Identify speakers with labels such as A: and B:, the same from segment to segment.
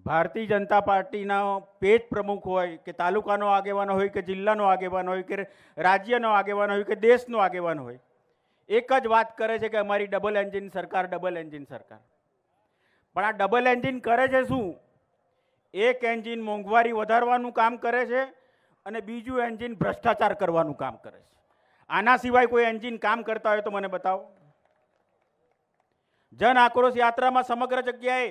A: ભારતીય જનતા પાર્ટીના પેજ પ્રમુખ હોય કે તાલુકાનો આગેવાન હોય કે જિલ્લાનો આગેવાન હોય કે રાજ્યનો આગેવાન હોય કે દેશનો આગેવાન હોય, એક જ વાત કરે છે કે અમારી ડબલ એન્જિન સરકાર, ડબલ એન્જિન સરકાર. પણ આ ડબલ એન્જિન કરે છે શું? એક એન્જિન મોંઘવારી વધારવાનું કામ કરે છે અને બીજું એન્જિન ભ્રષ્ટાચાર કરવાનું કામ કરે છે. આના સિવાય કોઈ એન્જિન કામ કરતા હોય તો મને બતાવો. જન આક્રોશ યાત્રામાં સમગ્ર જગ્યાએ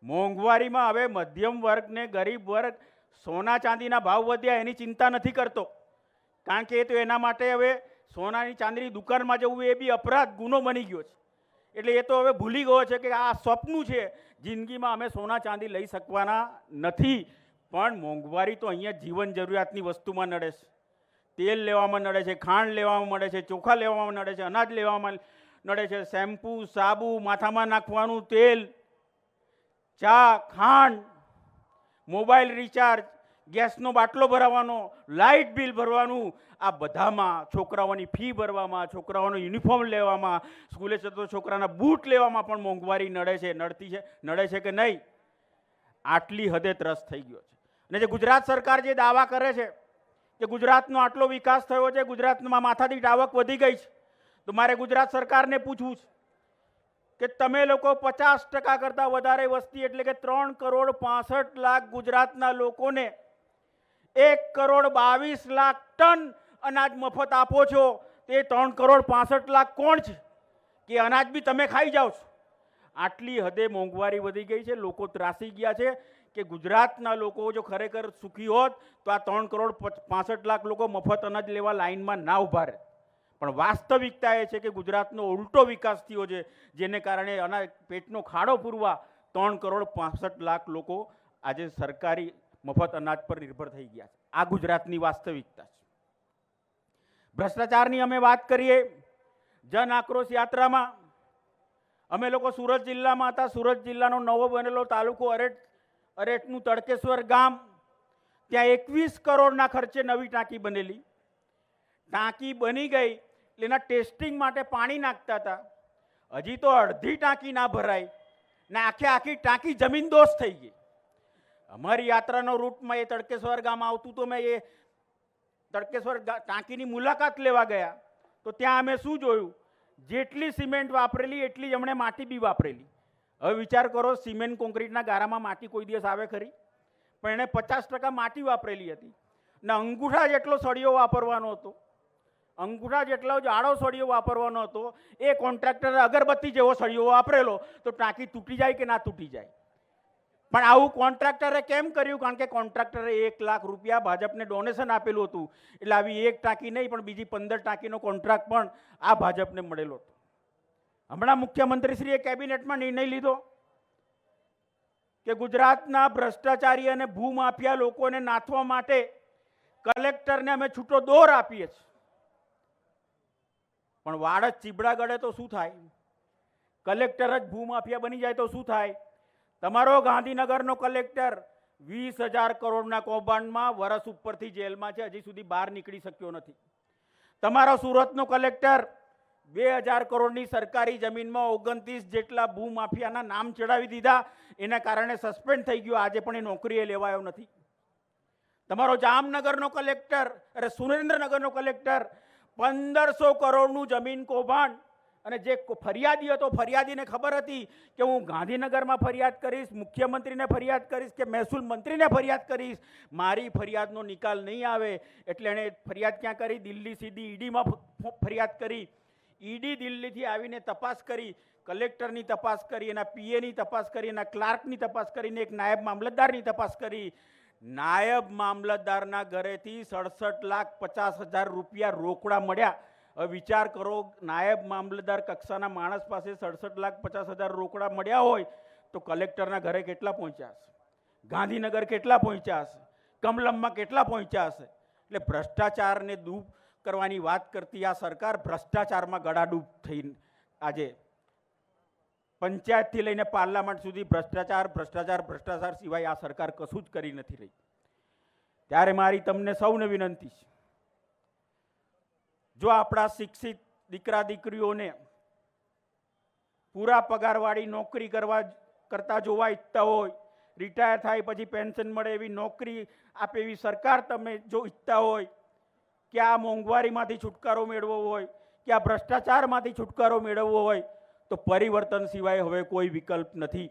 A: મોંઘવારીમાં હવે મધ્યમ વર્ગ ને ગરીબ વર્ગ સોના ચાંદીના ભાવ વધ્યા એની ચિંતા નથી કરતો, કારણ કે એ તો એના માટે હવે સોનાની ચાંદીની દુકાનમાં જવું એ બી અપરાધ ગુનો બની ગયો છે. એટલે એ તો હવે ભૂલી ગયો છે કે આ સપનું છે, જિંદગીમાં અમે સોના ચાંદી લઈ શકવાના નથી. પણ મોંઘવારી તો અહીંયા જીવન જરૂરિયાતની વસ્તુમાં નડે છે. તેલ લેવામાં નડે છે, ખાંડ લેવામાં નડે છે, ચોખા લેવામાં નડે છે, અનાજ લેવામાં નડે છે, શેમ્પૂ, સાબુ, માથામાં નાખવાનું તેલ, ચા, ખાંડ, મોબાઈલ રિચાર્જ, ગેસનો બાટલો ભરાવાનો, લાઇટ બિલ ભરવાનું, આ બધામાં, છોકરાઓની ફી ભરવામાં, છોકરાઓનો યુનિફોર્મ લેવામાં, સ્કૂલે જતો છોકરાના બૂટ લેવામાં પણ મોંઘવારી નડે છે. નડે છે કે નહીં? આટલી હદે ત્રસ્ત થઈ ગયો છે. અને જે ગુજરાત સરકાર જે દાવા કરે છે કે ગુજરાતનો આટલો વિકાસ થયો છે, ગુજરાતમાં માથાદીઠ આવક વધી ગઈ છે, તો મારે ગુજરાત સરકારને પૂછવું છે કે તમે લોકો 50% કરતાં વધારે વસ્તી એટલે કે 3,65,00,000 ગુજરાતના લોકોને 1,22,00,000 ટન અનાજ મફત આપો છો. તે 3,65,00,000 કોણ છે કે અનાજ બી તમે ખાઈ જાઓ છો? આટલી હદે મોંઘવારી વધી ગઈ છે. લોકો ત્રાસી ગયા છે કે ગુજરાતના લોકો જો ખરેખર સુખી હોત તો આ 3,65,00,000 લોકો મફત અનાજ લેવા લાઈનમાં ના ઊભા રહે. પણ વાસ્તવિકતા એ છે કે ગુજરાતનો ઉલટો વિકાસ થયો છે, જેને કારણે અનાજ પેટનો ખાડો પૂરવા 3,65,00,000 લોકો આજે સરકારી મફત અનાજ પર નિર્ભર થઈ ગયા છે. આ ગુજરાતની વાસ્તવિકતા છે. ભ્રષ્ટાચારની અમે વાત કરીએ. જન આક્રોશ યાત્રામાં અમે લોકો સુરત જિલ્લામાં હતા. સુરત જિલ્લાનો નવો બનેલો તાલુકો અરેઠનું તડકેશ્વર ગામ, ત્યાં 21 કરોડના ખર્ચે નવી ટાંકી બનેલી. ટાંકી બની ગઈ એટલે એના ટેસ્ટિંગ માટે પાણી નાખતા હતા. હજી તો અડધી ટાંકી ના ભરાય ને આખી ટાંકી જમીનદોસ્ત થઈ ગઈ. અમારી યાત્રાનો રૂટમાં એ તડકેશ્વર ગામ આવતું તો મેં એ તડકેશ્વર ટાંકીની મુલાકાત લેવા ગયા તો ત્યાં અમે શું જોયું? જેટલી સિમેન્ટ વાપરેલી એટલી જ એમણે માટી બી વાપરેલી. હવે વિચાર કરો, સિમેન્ટ કોન્ક્રીટના ગારામાં માટી કોઈ દિવસ આવે ખરી? પણ એણે 50% માટી વાપરેલી હતી ને અંગૂઠા જેટલો સળિયો વાપરવાનો હતો, અંગૂઠા જેટલો જાડો સળિયો વાપરવાનો હતો. એ કોન્ટ્રાક્ટરે અગરબત્તી જેવો સળિયો વાપરેલો તો ટાંકી તૂટી જાય કે ના તૂટી જાય? પણ આવું કોન્ટ્રાક્ટરે કેમ કર્યું? કારણ કે કોન્ટ્રાક્ટરે 1 લાખ રૂપિયા ભાજપને ડોનેશન આપેલું હતું. એટલે આવી એક ટાંકી નહીં પણ બીજી 15 ટાંકીનો કોન્ટ્રાક્ટ પણ આ ભાજપને મળેલો હતો. હમણાં મુખ્યમંત્રીશ્રીએ કેબિનેટમાં નિર્ણય લીધો કે ગુજરાતના ભ્રષ્ટાચારી અને ભૂમાફિયા લોકોને નાથવા માટે કલેક્ટરને અમે છૂટો દોર આપીએ છીએ. પણ વાડ જ ચીબડા ગળે તો શું થાય? કલેક્ટર જ ભૂમાફિયા બની જાય તો શું થાય? તમારો ગાંધીનગરનો કલેક્ટર 20,000 કરોડના કૌભાંડમાં વર્ષ ઉપરથી જેલમાં છે, હજી સુધી બહાર નીકળી શક્યો નથી. તમારો સુરતનો કલેક્ટર 2,000 કરોડની સરકારી જમીનમાં 29 જેટલા ભૂમાફિયાના નામ ચડાવી દીધા, એના કારણે સસ્પેન્ડ થઈ ગયો. આજે પણ એ નોકરીએ લેવાયો નથી. તમારો જામનગરનો કલેક્ટર, સુરેન્દ્રનગરનો કલેક્ટર 1,500 કરોડનું જમીન કૌભાંડ, અને જે ફરિયાદી હતો, ફરિયાદીને ખબર હતી કે હું ગાંધીનગરમાં ફરિયાદ કરીશ, મુખ્યમંત્રીને ફરિયાદ કરીશ કે મહેસૂલ મંત્રીને ફરિયાદ કરીશ, મારી ફરિયાદનો નિકાલ નહીં આવે. એટલે એણે ફરિયાદ ક્યાં કરી? દિલ્હી સીધી ઈડીમાં ફરિયાદ કરી. ઈડી દિલ્હીથી આવીને તપાસ કરી, કલેક્ટરની તપાસ કરી, એના પીએની તપાસ કરી, એના ક્લાર્કની તપાસ કરીને એક નાયબ મામલતદારની તપાસ કરી. નાયબ મામલતદારના ઘરેથી 67,50,000 રૂપિયા રોકડા મળ્યા. હવે વિચાર કરો, નાયબ મામલતદાર કક્ષાના માણસ પાસે 67,50,000 રોકડા મળ્યા હોય તો કલેક્ટરના ઘરે કેટલા પહોંચ્યા હશે? ગાંધીનગર કેટલા પહોંચ્યા હશે? કમલમમાં કેટલા પહોંચ્યા હશે? એટલે ભ્રષ્ટાચારને દૂર કરવાની વાત કરતી આ સરકાર ભ્રષ્ટાચારમાં ગળાડૂબ થઈને આજે પંચાયતથી લઈને પાર્લામેન્ટ સુધી ભ્રષ્ટાચાર સિવાય આ સરકાર કશું જ કરી નથી રહી. ત્યારે મારી તમને સૌને વિનંતી છે, જો આપણા શિક્ષિત દીકરા દીકરીઓને પૂરા પગારવાળી નોકરી કરતા જોવા ઈચ્છતા હોય, રિટાયર થાય પછી પેન્શન મળે એવી નોકરી આપે એવી સરકાર તમે જો ઈચ્છતા હોય, કે આ મોંઘવારીમાંથી છુટકારો મેળવવો હોય, કે આ ભ્રષ્ટાચારમાંથી છુટકારો મેળવવો હોય, તો પરિવર્તન સિવાય હવે કોઈ વિકલ્પ નથી.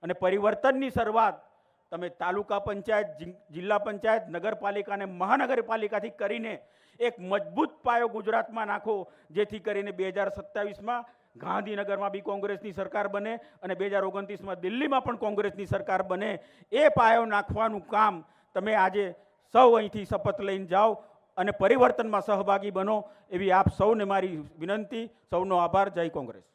A: અને પરિવર્તનની શરૂઆત તમે તાલુકા પંચાયત, જિલ્લા પંચાયત, નગરપાલિકા અને મહાનગરપાલિકાથી કરીને એક મજબૂત પાયો ગુજરાતમાં નાખો, જેથી કરીને 2027માં ગાંધીનગરમાં બી કોંગ્રેસની સરકાર બને અને 2029માં દિલ્હીમાં પણ કોંગ્રેસની સરકાર બને. એ પાયો નાખવાનું કામ તમે આજે સૌ અહીંથી શપથ લઈને જાઓ અને પરિવર્તનમાં સહભાગી બનો એવી આપ સૌને મારી વિનંતી. સૌનો આભાર. જય કોંગ્રેસ.